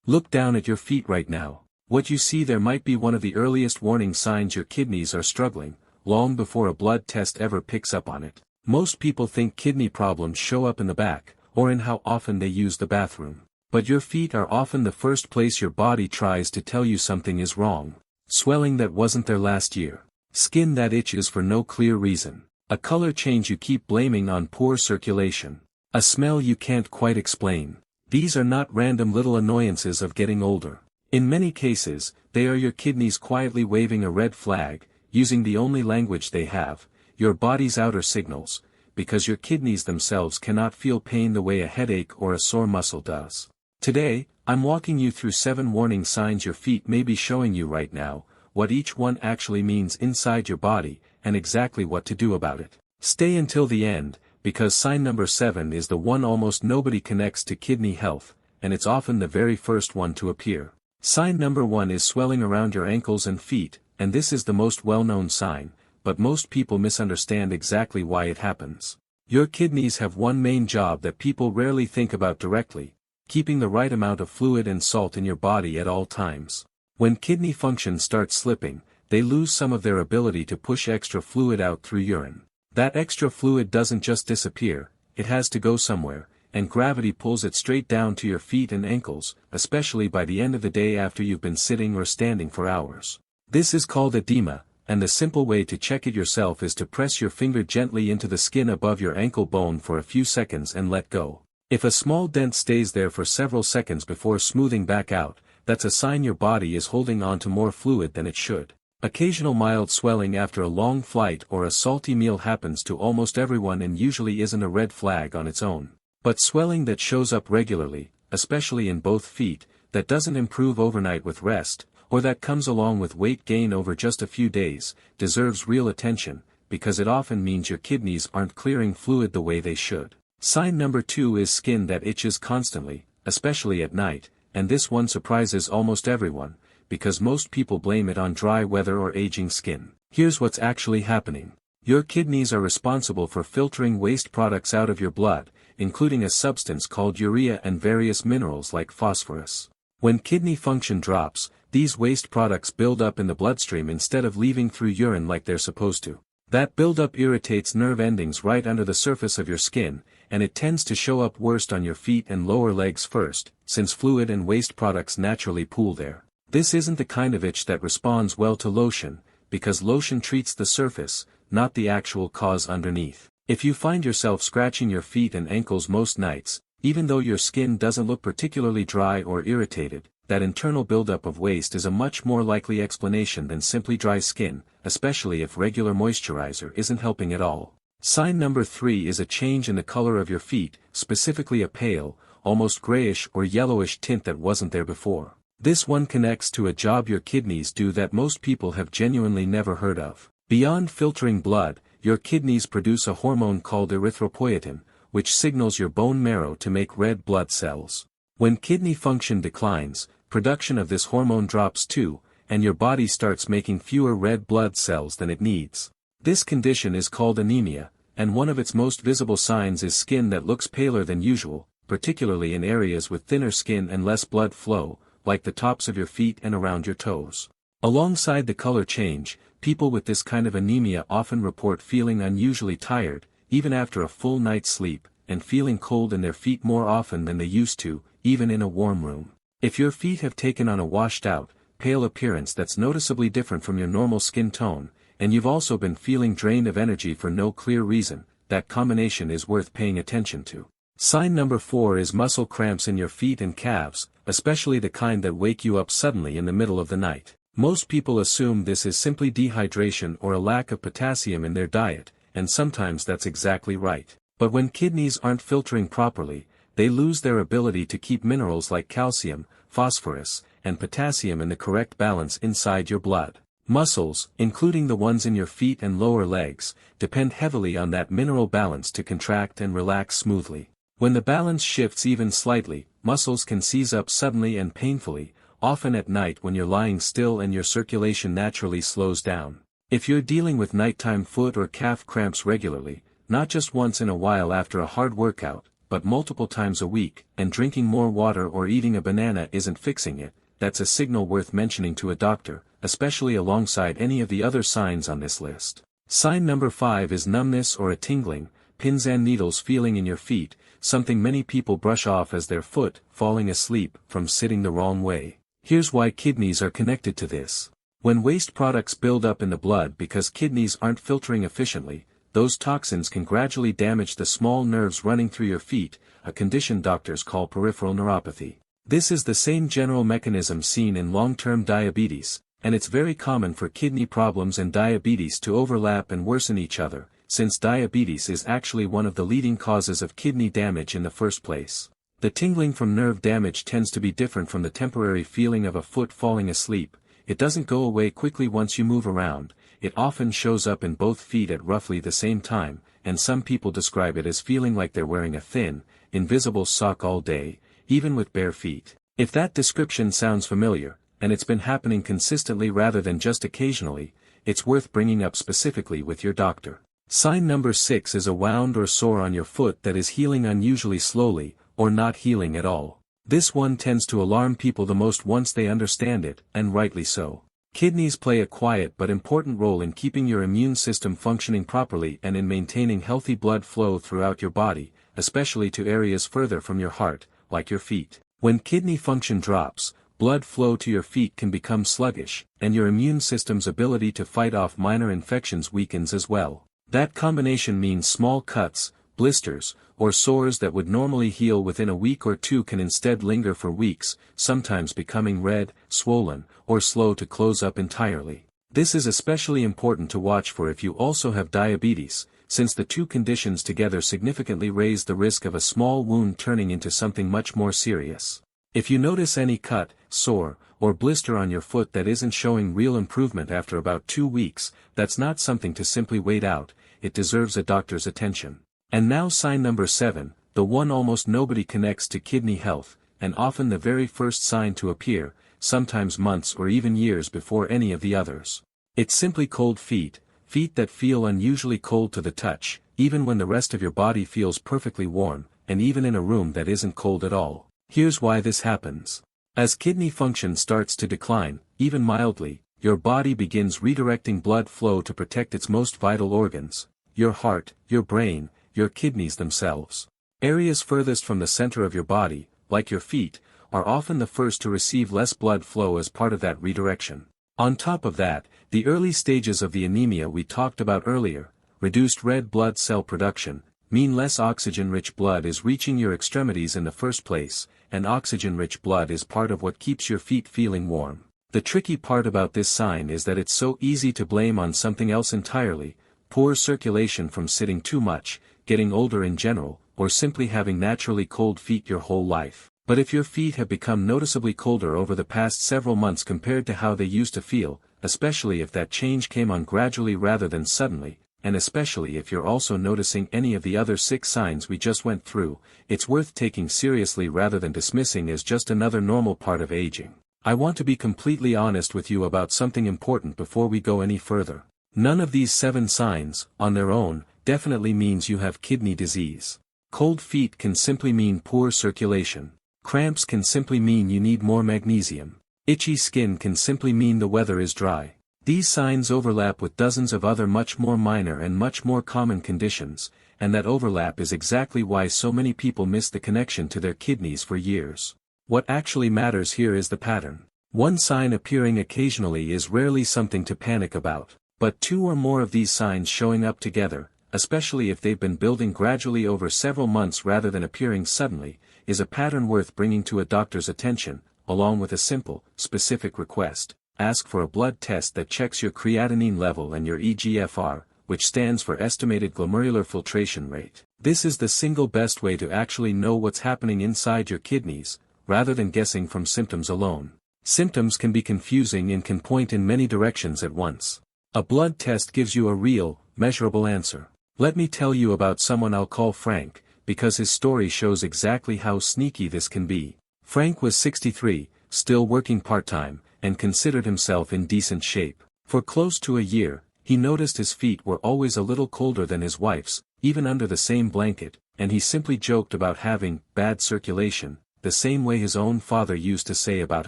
Look down at your feet right now. What you see there might be one of the earliest warning signs your kidneys are struggling, long before a blood test ever picks up on it. Most people think kidney problems show up in the back, or in how often they use the bathroom. But your feet are often the first place your body tries to tell you something is wrong. Swelling that wasn't there last year. Skin that itches for no clear reason. A color change you keep blaming on poor circulation. A smell you can't quite explain. These are not random little annoyances of getting older. In many cases, they are your kidneys quietly waving a red flag, using the only language they have, your body's outer signals, because your kidneys themselves cannot feel pain the way a headache or a sore muscle does. Today, I'm walking you through 7 warning signs your feet may be showing you right now, what each one actually means inside your body, and exactly what to do about it. Stay until the end, because sign number 7 is the one almost nobody connects to kidney health, and it's often the very first one to appear. Sign number 1 is swelling around your ankles and feet, and this is the most well-known sign, but most people misunderstand exactly why it happens. Your kidneys have one main job that people rarely think about directly: keeping the right amount of fluid and salt in your body at all times. When kidney function starts slipping, they lose some of their ability to push extra fluid out through urine. That extra fluid doesn't just disappear, it has to go somewhere, and gravity pulls it straight down to your feet and ankles, especially by the end of the day after you've been sitting or standing for hours. This is called edema, and the simple way to check it yourself is to press your finger gently into the skin above your ankle bone for a few seconds and let go. If a small dent stays there for several seconds before smoothing back out, that's a sign your body is holding on to more fluid than it should. Occasional mild swelling after a long flight or a salty meal happens to almost everyone and usually isn't a red flag on its own. But swelling that shows up regularly, especially in both feet, that doesn't improve overnight with rest, or that comes along with weight gain over just a few days, deserves real attention, because it often means your kidneys aren't clearing fluid the way they should. Sign number 2 is skin that itches constantly, especially at night, and this one surprises almost everyone, because most people blame it on dry weather or aging skin. Here's what's actually happening. Your kidneys are responsible for filtering waste products out of your blood, including a substance called urea and various minerals like phosphorus. When kidney function drops, these waste products build up in the bloodstream instead of leaving through urine like they're supposed to. That buildup irritates nerve endings right under the surface of your skin, and it tends to show up worst on your feet and lower legs first, since fluid and waste products naturally pool there. This isn't the kind of itch that responds well to lotion, because lotion treats the surface, not the actual cause underneath. If you find yourself scratching your feet and ankles most nights, even though your skin doesn't look particularly dry or irritated, that internal buildup of waste is a much more likely explanation than simply dry skin, especially if regular moisturizer isn't helping at all. Sign number 3 is a change in the color of your feet, specifically a pale, almost grayish or yellowish tint that wasn't there before. This one connects to a job your kidneys do that most people have genuinely never heard of. Beyond filtering blood, your kidneys produce a hormone called erythropoietin, which signals your bone marrow to make red blood cells. When kidney function declines, production of this hormone drops too, and your body starts making fewer red blood cells than it needs. This condition is called anemia, and one of its most visible signs is skin that looks paler than usual, particularly in areas with thinner skin and less blood flow, like the tops of your feet and around your toes. Alongside the color change, people with this kind of anemia often report feeling unusually tired, even after a full night's sleep, and feeling cold in their feet more often than they used to, even in a warm room. If your feet have taken on a washed-out, pale appearance that's noticeably different from your normal skin tone, and you've also been feeling drained of energy for no clear reason, that combination is worth paying attention to. Sign number 4 is muscle cramps in your feet and calves, especially the kind that wake you up suddenly in the middle of the night. Most people assume this is simply dehydration or a lack of potassium in their diet, and sometimes that's exactly right. But when kidneys aren't filtering properly, they lose their ability to keep minerals like calcium, phosphorus, and potassium in the correct balance inside your blood. Muscles, including the ones in your feet and lower legs, depend heavily on that mineral balance to contract and relax smoothly. When the balance shifts even slightly, muscles can seize up suddenly and painfully, often at night when you're lying still and your circulation naturally slows down. If you're dealing with nighttime foot or calf cramps regularly, not just once in a while after a hard workout, but multiple times a week, and drinking more water or eating a banana isn't fixing it, that's a signal worth mentioning to a doctor, especially alongside any of the other signs on this list. Sign number 5 is numbness or a tingling, pins and needles feeling in your feet, something many people brush off as their foot falling asleep from sitting the wrong way. Here's why kidneys are connected to this. When waste products build up in the blood because kidneys aren't filtering efficiently, those toxins can gradually damage the small nerves running through your feet, a condition doctors call peripheral neuropathy. This is the same general mechanism seen in long-term diabetes, and it's very common for kidney problems and diabetes to overlap and worsen each other, since diabetes is actually one of the leading causes of kidney damage in the first place. The tingling from nerve damage tends to be different from the temporary feeling of a foot falling asleep. It doesn't go away quickly once you move around. It often shows up in both feet at roughly the same time, and some people describe it as feeling like they're wearing a thin, invisible sock all day, even with bare feet. If that description sounds familiar, and it's been happening consistently rather than just occasionally, it's worth bringing up specifically with your doctor. Sign number 6 is a wound or sore on your foot that is healing unusually slowly, or not healing at all. This one tends to alarm people the most once they understand it, and rightly so. Kidneys play a quiet but important role in keeping your immune system functioning properly and in maintaining healthy blood flow throughout your body, especially to areas further from your heart, like your feet. When kidney function drops, blood flow to your feet can become sluggish, and your immune system's ability to fight off minor infections weakens as well. That combination means small cuts, blisters, or sores that would normally heal within a week or two can instead linger for weeks, sometimes becoming red, swollen, or slow to close up entirely. This is especially important to watch for if you also have diabetes, since the two conditions together significantly raise the risk of a small wound turning into something much more serious. If you notice any cut, sore, or blister on your foot that isn't showing real improvement after about 2 weeks, that's not something to simply wait out, it deserves a doctor's attention. And now sign number 7, the one almost nobody connects to kidney health, and often the very first sign to appear, sometimes months or even years before any of the others. It's simply cold feet, feet that feel unusually cold to the touch, even when the rest of your body feels perfectly warm, and even in a room that isn't cold at all. Here's why this happens. As kidney function starts to decline, even mildly, your body begins redirecting blood flow to protect its most vital organs, your heart, your brain, your kidneys themselves. Areas furthest from the center of your body, like your feet, are often the first to receive less blood flow as part of that redirection. On top of that, the early stages of the anemia we talked about earlier, reduced red blood cell production, mean less oxygen-rich blood is reaching your extremities in the first place, and oxygen-rich blood is part of what keeps your feet feeling warm. The tricky part about this sign is that it's so easy to blame on something else entirely, poor circulation from sitting too much, getting older in general, or simply having naturally cold feet your whole life. But if your feet have become noticeably colder over the past several months compared to how they used to feel, especially if that change came on gradually rather than suddenly, and especially if you're also noticing any of the other 6 signs we just went through, it's worth taking seriously rather than dismissing as just another normal part of aging. I want to be completely honest with you about something important before we go any further. None of these 7 signs, on their own, definitely means you have kidney disease. Cold feet can simply mean poor circulation. Cramps can simply mean you need more magnesium. Itchy skin can simply mean the weather is dry. These signs overlap with dozens of other much more minor and much more common conditions, and that overlap is exactly why so many people miss the connection to their kidneys for years. What actually matters here is the pattern. One sign appearing occasionally is rarely something to panic about, but 2 or more of these signs showing up together, especially if they've been building gradually over several months rather than appearing suddenly, is a pattern worth bringing to a doctor's attention, along with a simple, specific request. Ask for a blood test that checks your creatinine level and your eGFR, which stands for estimated glomerular filtration rate. This is the single best way to actually know what's happening inside your kidneys, rather than guessing from symptoms alone. Symptoms can be confusing and can point in many directions at once. A blood test gives you a real, measurable answer. Let me tell you about someone I'll call Frank, because his story shows exactly how sneaky this can be. Frank was 63, still working part-time, and considered himself in decent shape. For close to a year, he noticed his feet were always a little colder than his wife's, even under the same blanket, and he simply joked about having bad circulation, the same way his own father used to say about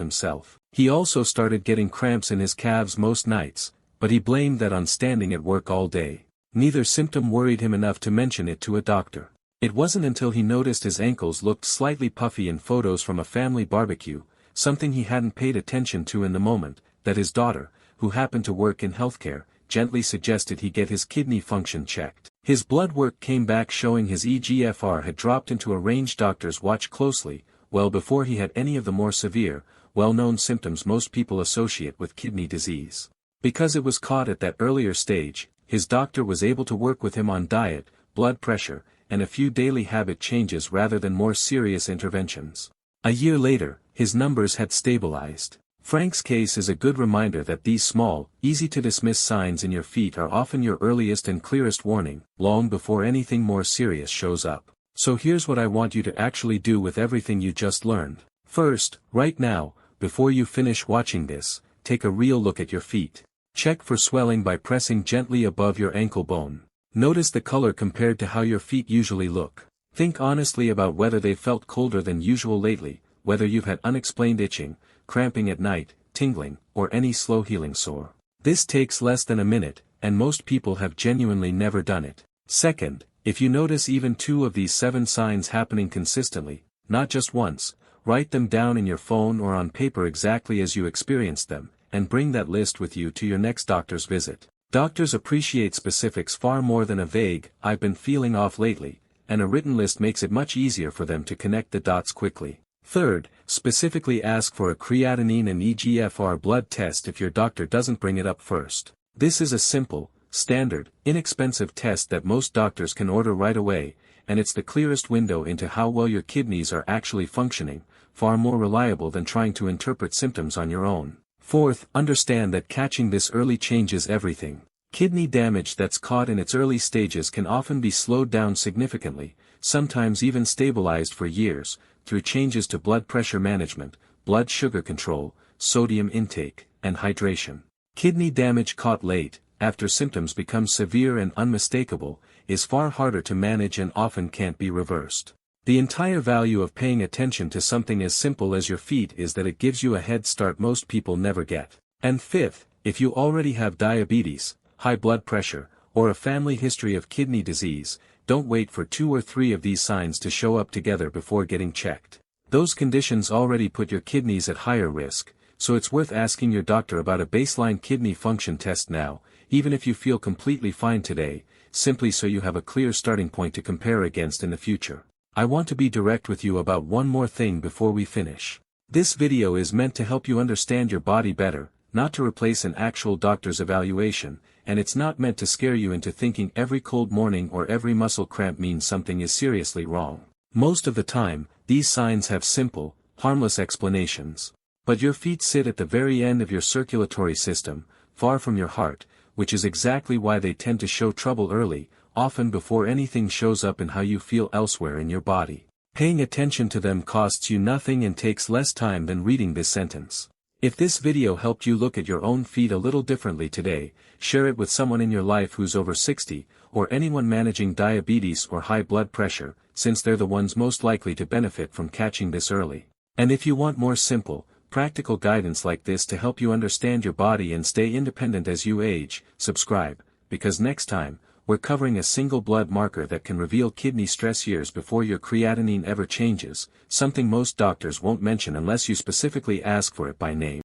himself. He also started getting cramps in his calves most nights, but he blamed that on standing at work all day. Neither symptom worried him enough to mention it to a doctor. It wasn't until he noticed his ankles looked slightly puffy in photos from a family barbecue, something he hadn't paid attention to in the moment, that his daughter, who happened to work in healthcare, gently suggested he get his kidney function checked. His blood work came back showing his eGFR had dropped into a range doctors watch closely, well before he had any of the more severe, well-known symptoms most people associate with kidney disease. Because it was caught at that earlier stage, his doctor was able to work with him on diet, blood pressure, and a few daily habit changes rather than more serious interventions. A year later, his numbers had stabilized. Frank's case is a good reminder that these small, easy-to-dismiss signs in your feet are often your earliest and clearest warning, long before anything more serious shows up. So here's what I want you to actually do with everything you just learned. First, right now, before you finish watching this, take a real look at your feet. Check for swelling by pressing gently above your ankle bone. Notice the color compared to how your feet usually look. Think honestly about whether they've felt colder than usual lately, whether you've had unexplained itching, cramping at night, tingling, or any slow healing sore. This takes less than a minute, and most people have genuinely never done it. Second, if you notice even 2 of these 7 signs happening consistently, not just once, write them down in your phone or on paper exactly as you experienced them, and bring that list with you to your next doctor's visit. Doctors appreciate specifics far more than a vague, "I've been feeling off lately," and a written list makes it much easier for them to connect the dots quickly. Third, specifically ask for a creatinine and eGFR blood test if your doctor doesn't bring it up first. This is a simple, standard, inexpensive test that most doctors can order right away, and it's the clearest window into how well your kidneys are actually functioning, far more reliable than trying to interpret symptoms on your own. Fourth, understand that catching this early changes everything. Kidney damage that's caught in its early stages can often be slowed down significantly, sometimes even stabilized for years, through changes to blood pressure management, blood sugar control, sodium intake, and hydration. Kidney damage caught late, after symptoms become severe and unmistakable, is far harder to manage and often can't be reversed. The entire value of paying attention to something as simple as your feet is that it gives you a head start most people never get. And fifth, if you already have diabetes, high blood pressure, or a family history of kidney disease, don't wait for 2 or 3 of these signs to show up together before getting checked. Those conditions already put your kidneys at higher risk, so it's worth asking your doctor about a baseline kidney function test now, even if you feel completely fine today, simply so you have a clear starting point to compare against in the future. I want to be direct with you about one more thing before we finish. This video is meant to help you understand your body better, not to replace an actual doctor's evaluation, and it's not meant to scare you into thinking every cold morning or every muscle cramp means something is seriously wrong. Most of the time, these signs have simple, harmless explanations. But your feet sit at the very end of your circulatory system, far from your heart, which is exactly why they tend to show trouble early, often before anything shows up in how you feel elsewhere in your body. Paying attention to them costs you nothing and takes less time than reading this sentence. If this video helped you look at your own feet a little differently today, share it with someone in your life who's over 60, or anyone managing diabetes or high blood pressure, since they're the ones most likely to benefit from catching this early. And if you want more simple, practical guidance like this to help you understand your body and stay independent as you age, subscribe, because next time, we're covering a single blood marker that can reveal kidney stress years before your creatinine ever changes, something most doctors won't mention unless you specifically ask for it by name.